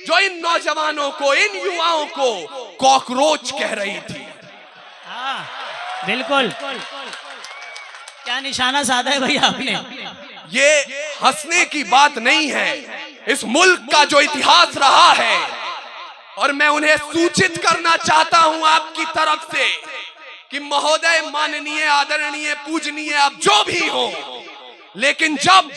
जो इन नौजवानों को, इन युवाओं को कॉकरोच कह रही थी। हाँ बिल्कुल, क्या निशाना साधा है भाई आपने। ये हंसने की बात नहीं है, इस मुल्क का जो इतिहास रहा है, और मैं उन्हें सूचित करना चाहता हूं आपकी तरफ से कि महोदय, माननीय, आदरणीय, पूजनीय, आप जो भी हो, लेकिन जब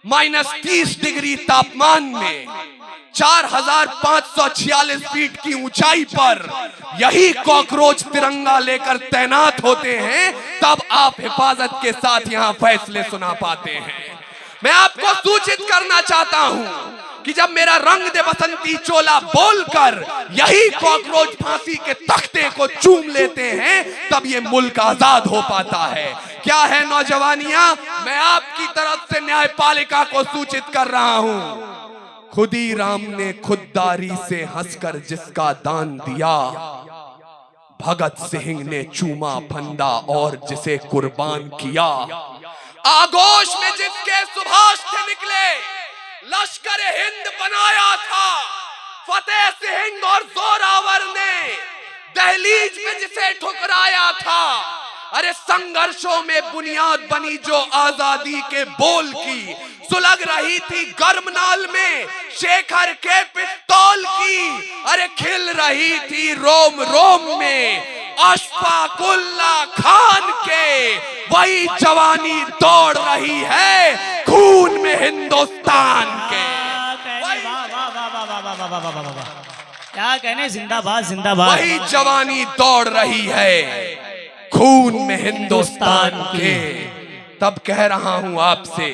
-30 डिग्री तापमान में 4546 फीट की ऊंचाई पर यही कॉकरोच तिरंगा लेकर तैनात होते हैं, तब आप हिफाजत के साथ यहां फैसले सुना पाते हैं। मैं आपको सूचित करना चाहता हूं कि जब मेरा रंग दे बसंती चोला बोलकर यही कॉकरोच फांसी के तख्ते को चूम लेते हैं, तब ये मुल्क आजाद हो पाता है। क्या है नौजवानियां, मैं आपकी तरफ से न्यायपालिका को सूचित कर रहा हूं, खुदी राम ने खुददारी से हंसकर जिसका दान दिया, भगत सिंह ने चूमा फंदा और जिसे कुर्बान किया। आगोश में जिसके सुभाष थे निकले, लश्कर हिंद बनाया था फतेह सिंह और जोरावर ने, दहलीज में जिसे ठुकराया था। अरे संघर्षों में बुनियाद बनी जो आजादी के बोल की, सुलग रही थी गर्मनाल में शेखर के पिस्तौल की। अरे खिल रही थी रोम रोम में अशफाकुल्ला खान के, वही जवानी दौड़ रही है खून में हिंदुस्तान के। क्या कहने, जिंदाबाद जिंदाबाद। वही जवानी दौड़ रही है खून में हिंदुस्तान के। तब कह रहा हूं आपसे,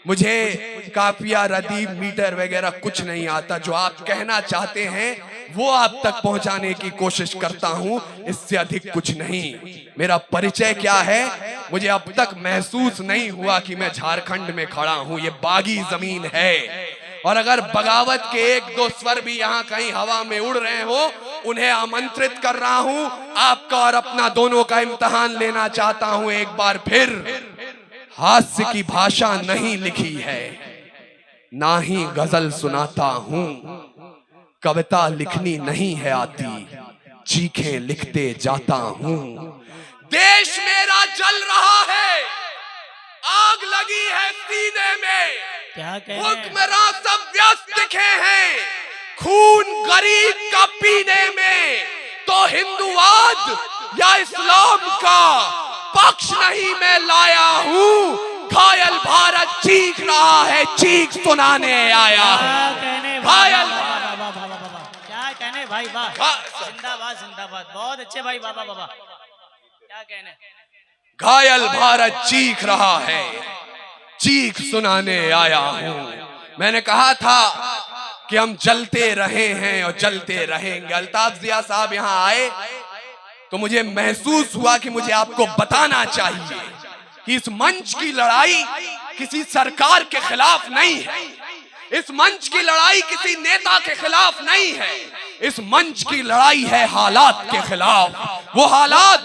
मुझे काफिया, रदीफ, मीटर वगैरह कुछ नहीं आता। जो आप कहना चाहते हैं वो आप तक पहुंचाने की कोशिश करता हूं, इससे अधिक कुछ नहीं। मेरा परिचय क्या है, मुझे अब तक महसूस नहीं हुआ कि मैं झारखंड में खड़ा हूं। ये बागी जमीन है, और अगर बगावत के एक दो स्वर भी यहाँ कहीं हवा में उड़ रहे हो, उन्हें आमंत्रित कर रहा हूं। आपका और अपना दोनों का इम्तिहान लेना चाहता हूं एक बार फिर। हास्य की भाषा नहीं लिखी है, ना ही गजल सुनाता हूं, कविता लिखनी नहीं है आती, चीखें लिखते जाता हूं। देश मेरा जल रहा है, आग लगी है सीने में, क्या कहने, हुक्मरान सब व्यस्त दिखे हैं खून गरीब का पीने में। तो हिंदुवाद या इस्लाम का पक्ष नहीं मैं लाया हूं, घायल भारत चीख रहा है, चीख सुनाने आया हूं। घायल, क्या कहने भाई, वाह, जिंदाबाद जिंदाबाद, बहुत अच्छे भाई, बाबा बाबा, क्या कहने। घायल भारत चीख रहा है, चीख सुनाने आया हूं। मैंने कहा था कि हम जलते रहे हैं और जलते रहेंगे। अल्ताफ जिया साहब यहां आए तो मुझे महसूस हुआ कि मुझे आपको बताना चाहिए कि इस मंच की लड़ाई किसी सरकार के खिलाफ नहीं है, इस मंच की लड़ाई किसी नेता के खिलाफ नहीं है, इस मंच की लड़ाई है हालात के खिलाफ। वो हालात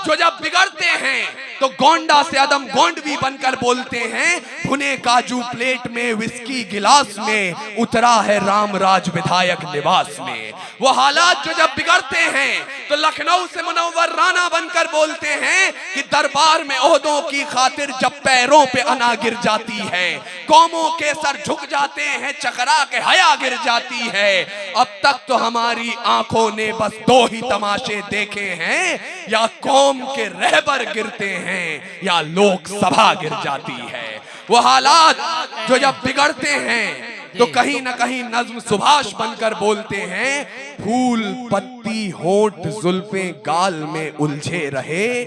जो जब बिगड़ते हैं तो गोंडा से अदम गोंडवी बनकर बोलते हैं, भुने काजू प्लेट में, विस्की गिलास में, उतरा है रामराज विधायक निवास में। वो हालात जो जब बिगड़ते हैं तो लखनऊ से मुनव्वर राना बनकर बोलते हैं कि दरबार में ओहदों की खातिर जब पैरों पे अना गिर जाती है, कौमों के सर झुक जाते हैं, चकरा के हया गिर जाती है। अब तक तो हमारी आंखों ने बस दो ही तमाशे देखे हैं, या कौम के रहबर गिरते हैं या लोकसभा गिर जाती है। वो हालात जो जब बिगड़ते हैं तो कहीं ना कहीं नज्म सुभाष बनकर बोलते हैं, फूल पत्ती होंठ जुल्फे गाल में उलझे रहे,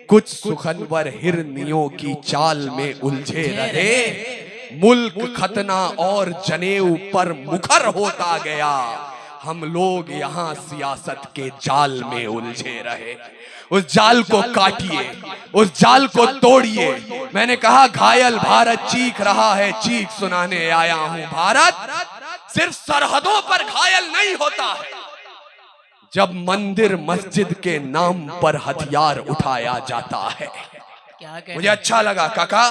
कुछ सुखनवर हिरनियों की चाल में उलझे रहे, मुल्क खतना और जनेऊ पर मुखर होता गया, हम लोग यहाँ सियासत के जाल में उलझे रहे। उस जाल को काटिए, उस जाल को तोड़िए। मैंने कहा घायल भारत चीख रहा है, चीख सुनाने आया हूं। भारत सिर्फ सरहदों पर घायल नहीं होता है, जब मंदिर मस्जिद के नाम पर हथियार उठाया जाता है। क्या कहने? मुझे अच्छा लगा काका,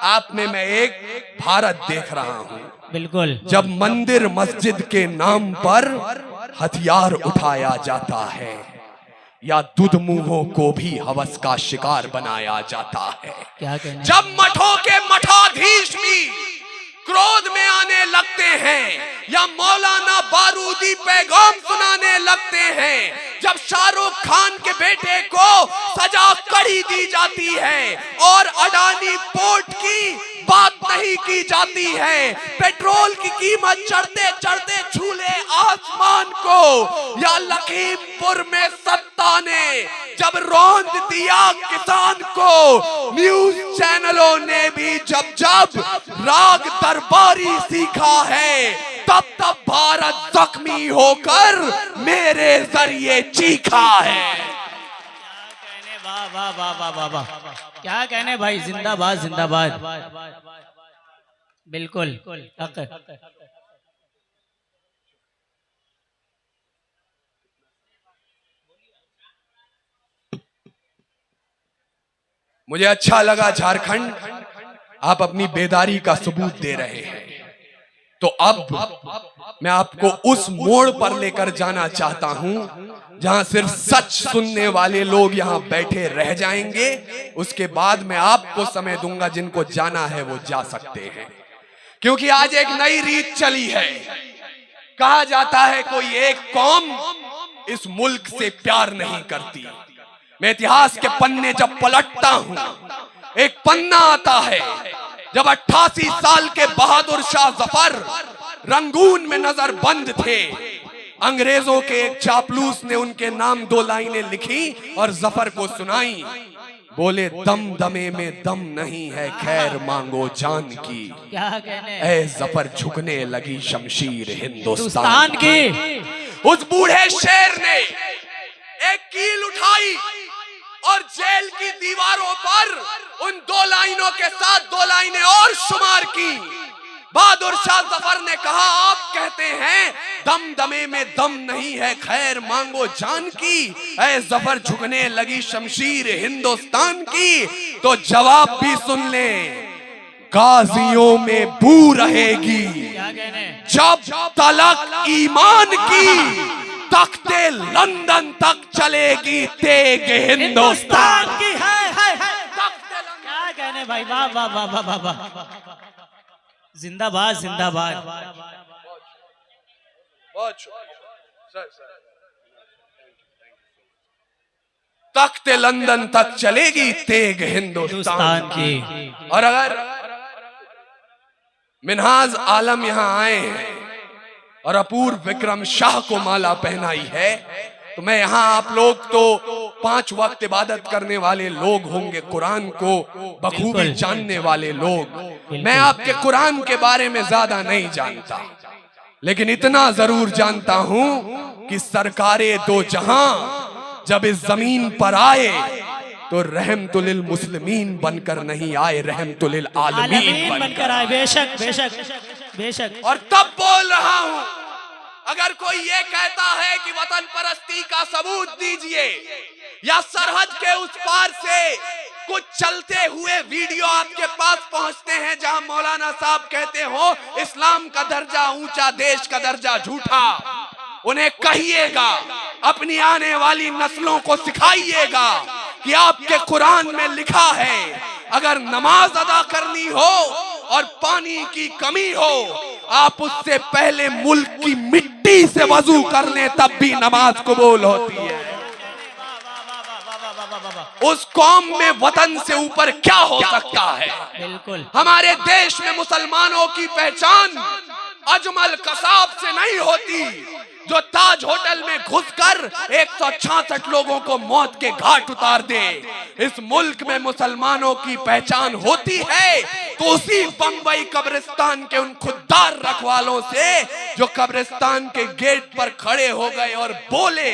आप में मैं एक भारत देख रहा हूँ। बिल्कुल। जब मंदिर मस्जिद के नाम पर हथियार उठाया जाता है या दुधमुंहों को भी हवस का शिकार बनाया जाता है, क्या कहने? जब मठों के मठाधीश भी क्रोध में आने लगते हैं या मौलाना बारूदी पैगाम सुनाने लगते हैं, जब शाहरुख खान के बेटे को सजा कड़ी दी जाती है और अडानी पोर्ट की बात नहीं की जाती है, पेट्रोल की कीमत चढ़ते चढ़ते छूले आसमान को, या लखीमपुर में सत्ता ने जब रौंद दिया किसान को, न्यूज चैनलों ने भी जब जब राग दरबारी सीखा है, तब तब भारत जख्मी होकर मेरे जरिए चीखा है। क्या कहने? वाह वाह वाह वाह वाह वाह, क्या कहने भाई, जिंदाबाद जिंदाबाद। बिल्कुल हक है। मुझे अच्छा लगा झारखंड आप अपनी बेदारी का सबूत दे रहे हैं। तो अब मैं आपको उस मोड़ पर लेकर जाना चाहता हूं जहां सिर्फ सच सुनने वाले लोग यहां बैठे रह जाएंगे। उसके बाद मैं आपको समय दूंगा, जिनको जाना है वो जा सकते हैं, क्योंकि आज एक नई रीत चली है। कहा जाता है कोई एक कौम इस मुल्क से प्यार नहीं करती। मैं इतिहास के पन्ने जब पलटता हूं, एक पन्ना आता है जब 88 साल के बहादुर शाह जफर रंगून में नजर बंद थे। अंग्रेजों के एक चापलूस ने उनके नाम 2 लाइनें लिखी और जफर को सुनाई। बोले दम दमे में दम नहीं है, खैर मांगो जान की। क्या कहने? ऐ जफर झुकने लगी शमशीर हिंदुस्तान हिंदुस्तान की। उस बूढ़े शेर ने एक कील उठाई और जेल की दीवारों पर उन 2 लाइनों के साथ 2 लाइनें और शुमार की। बहादुर शाह जफर ने कहा, आप कहते हैं दम दमे में दम नहीं है, खैर मांगो जान की। ऐ जफर झुकने लगी शमशीर हिंदुस्तान की। तो जवाब भी सुन ले, गाजियों में बू रहेगी क्या कहने? जब तलक ईमान की, तख्ते लंदन तक चलेगी तेग हिंदुस्तान की। है। क्या कहने भाई, वाह वाह वाह वाह वाह वाह, जिंदाबाद जिंदाबाद। तख्ते लंदन तक चलेगी तेग हिंदुस्तान की। और अगर मिन्हाज आलम यहां आए हैं और अपूर्व विक्रम शाह को माला पहनाई है, तो मैं यहाँ आप लोग तो 5 वक्त इबादत करने वाले लोग होंगे, कुरान को बखूबी जानने वाले लोग। मैं आपके कुरान के बारे में ज्यादा नहीं जानता, लेकिन इतना जरूर जानता हूँ कि सरकारे दो जहां जब इस जमीन पर आए तो रहमतुलिल मुस्लिमीन बनकर नहीं आए, रहमतुलिल आलमीन बनकर आए। बेशक बेशक बेशक। और तब बोल रहा हूं, अगर कोई ये कहता है कि वतन परस्ती का सबूत दीजिए, या सरहद के उस पार से कुछ चलते हुए वीडियो आपके पास पहुंचते हैं जहां मौलाना साहब कहते हो इस्लाम का दर्जा ऊंचा, देश का दर्जा झूठा, उन्हें कहिएगा, अपनी आने वाली नस्लों को सिखाइएगा कि आपके कुरान में लिखा है अगर नमाज अदा करनी हो और पानी की कमी हो, आप उससे पहले मुल्क की मिट्टी से वजू कर लें, तब भी नमाज कबूल होती है। उस कौम में वतन से ऊपर क्या हो सकता है? बिल्कुल। हमारे देश में मुसलमानों की पहचान अजमल कसाब से नहीं होती जो ताज होटल में घुसकर 166 लोगों को मौत के घाट उतार दे। इस मुल्क में मुसलमानों की पहचान होती है तो उसी बंबई कब्रिस्तान के उन खुददार रखवालों से जो कब्रिस्तान के गेट पर खड़े हो गए और बोले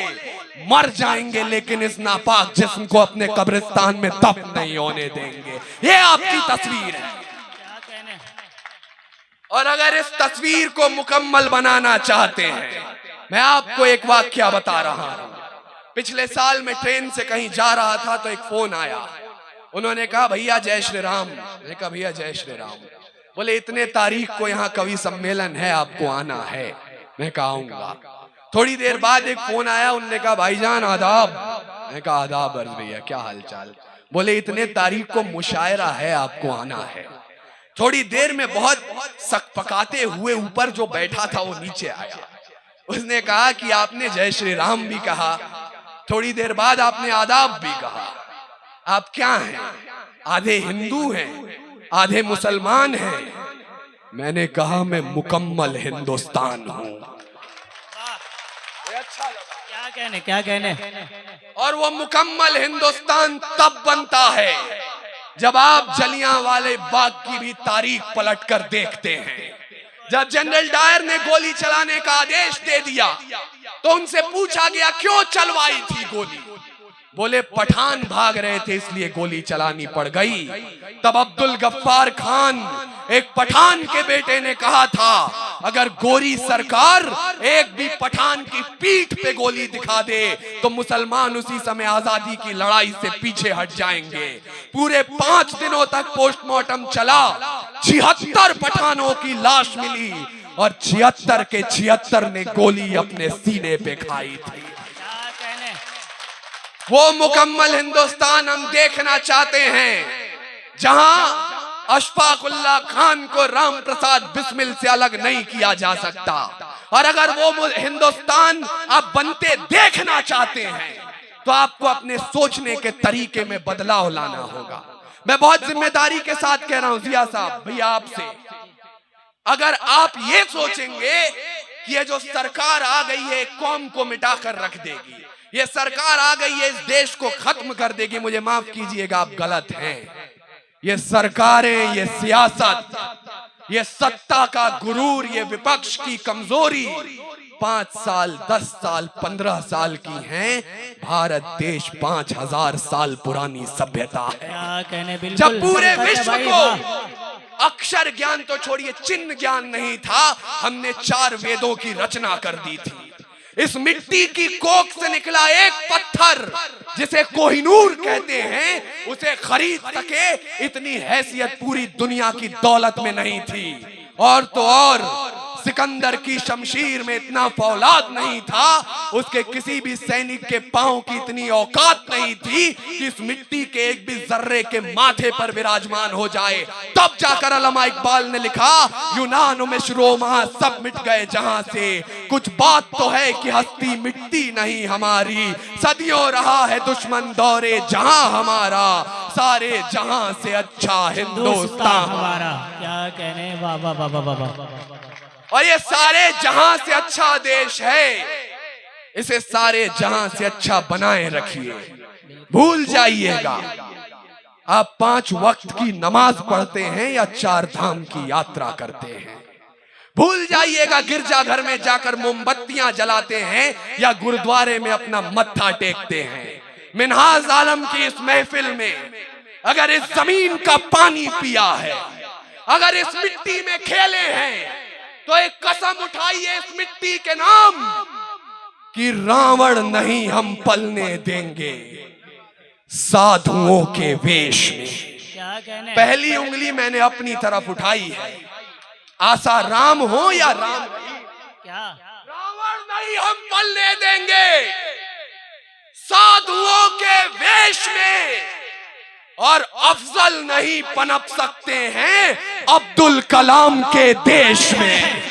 मर जाएंगे लेकिन इस नापाक जिस्म को अपने कब्रिस्तान में दफन नहीं होने देंगे। ये आपकी तस्वीर है। और अगर इस तस्वीर को मुकम्मल बनाना चाहते हैं, मैं आपको एक वाकया बता रहा हूं। पिछले साल मैं ट्रेन से कहीं जा रहा था तो एक फोन आया उन्होंने कहा भैया जय श्री राम। मैंने कहा भैया जय श्री राम। बोले इतने तारीख को यहाँ कवि सम्मेलन है, आपको आना है। मैं कहा आऊंगा। थोड़ी देर बाद एक फोन आया, उनने कहा भाईजान आदाब। मैंने कहा आदाब अर्ज भैया, क्या हालचाल। बोले इतने तारीख को मुशायरा है, आपको आना है। थोड़ी देर में बहुत सकपकाते हुए ऊपर जो बैठा था वो नीचे आया। उसने कहा कि आपने जय श्री राम भी कहा, थोड़ी देर बाद आपने आदाब भी कहा, आप क्या हैं? आधे हिंदू हैं, आधे मुसलमान हैं। मैंने कहा मैं मुकम्मल हिंदुस्तान हूं। अच्छा लगा। क्या कहने। और वो मुकम्मल हिंदुस्तान तब बनता है जब आप जलियांवाले बाग की भी तारीख पलट कर देखते हैं। जब जनरल डायर ने गोली चलाने का आदेश दे दिया तो उनसे पूछा गया क्यों चलवाई थी गोली। बोले पठान भाग रहे थे इसलिए गोली चलानी पड़ गई। तब अब्दुल गफ्फार खान एक पठान के बेटे ने कहा था अगर गोरी सरकार एक भी पठान की पीठ पे गोली दिखा दे तो मुसलमान उसी समय आजादी की लड़ाई से पीछे हट जाएंगे। पूरे 5 दिनों तक पोस्टमार्टम चला, 76 पठानों की लाश मिली और 76 के 76 ने गोली अपने सीने पे खाई थी। वो मुकम्मल हिंदुस्तान हम देखना चाहते हैं जहां अशफाकुल्लाह खान को राम प्रसाद बिस्मिल से अलग नहीं किया जा सकता। और अगर वो हिंदुस्तान आप बनते देखना चाहते हैं तो आपको अपने सोचने के तरीके में बदलाव लाना होगा। मैं बहुत जिम्मेदारी के साथ कह रहा हूं जिया साहब भैया आपसे, अगर आप ये सोचेंगे कि ये जो सरकार आ गई है कौम को मिटाकर रख देगी, ये सरकार आ गई है इस देश को खत्म कर देगी, मुझे माफ कीजिएगा आप गलत हैं। ये सरकारें, ये सियासत, ये सत्ता का गुरूर, ये विपक्ष की कमजोरी 5 साल 10 साल 15 साल की हैं। भारत देश 5000 साल पुरानी सभ्यता है। जब पूरे विश्व को अक्षर ज्ञान तो छोड़िए चिन्ह ज्ञान नहीं था, हमने 4 वेदों की रचना कर दी थी। इस मिट्टी की कोख से निकला एक पत्थर जिसे कोहिनूर कहते हैं, उसे खरीद सके इतनी हैसियत पूरी दुनिया की दौलत में नहीं थी। और तो और सिकंदर की शमशीर में इतना फौलाद नहीं था, उसके किसी भी सैनिक के पांव की इतनी औकात नहीं थी कि इस मिट्टी के एक भी जर्रे के माथे पर विराजमान हो जाए। तब जाकर अल्लामा इकबाल ने लिखा यूनान में रोमा सब मिट गए जहां से, कुछ बात तो है कि हस्ती मिटती नहीं हमारी, सदियों रहा है दुश्मन दौरे जहां हमारा, सारे जहां से अच्छा हिंदुस्तान हमारा। क्या कहने, वाह वाह वाह वाह वाह। और ये सारे जहां से अच्छा देश है, इसे सारे जहां से अच्छा बनाए रखिए। भूल जाइएगा आप 5 वक्त की नमाज पढ़ते हैं या 4 धाम की यात्रा करते हैं। भूल जाइएगा गिरजाघर में जाकर मोमबत्तियां जलाते हैं या गुरुद्वारे में अपना मत्था टेकते हैं। मिन्हाज आलम की इस महफिल में अगर इस जमीन का पानी पिया है, अगर इस मिट्टी में खेले हैं, तो एक कसम उठाइए इस मिट्टी के नाम कि रावण नहीं हम पलने देंगे साधुओं के वेश में। क्या कहने? पहली उंगली मैंने अपनी तरफ उठाई है, आशा राम हो या राम नहीं, क्या रावण नहीं हम पलने देंगे साधुओं के वेश में। और अफजल नहीं पनप सकते हैं अब्दुल कलाम के देश में।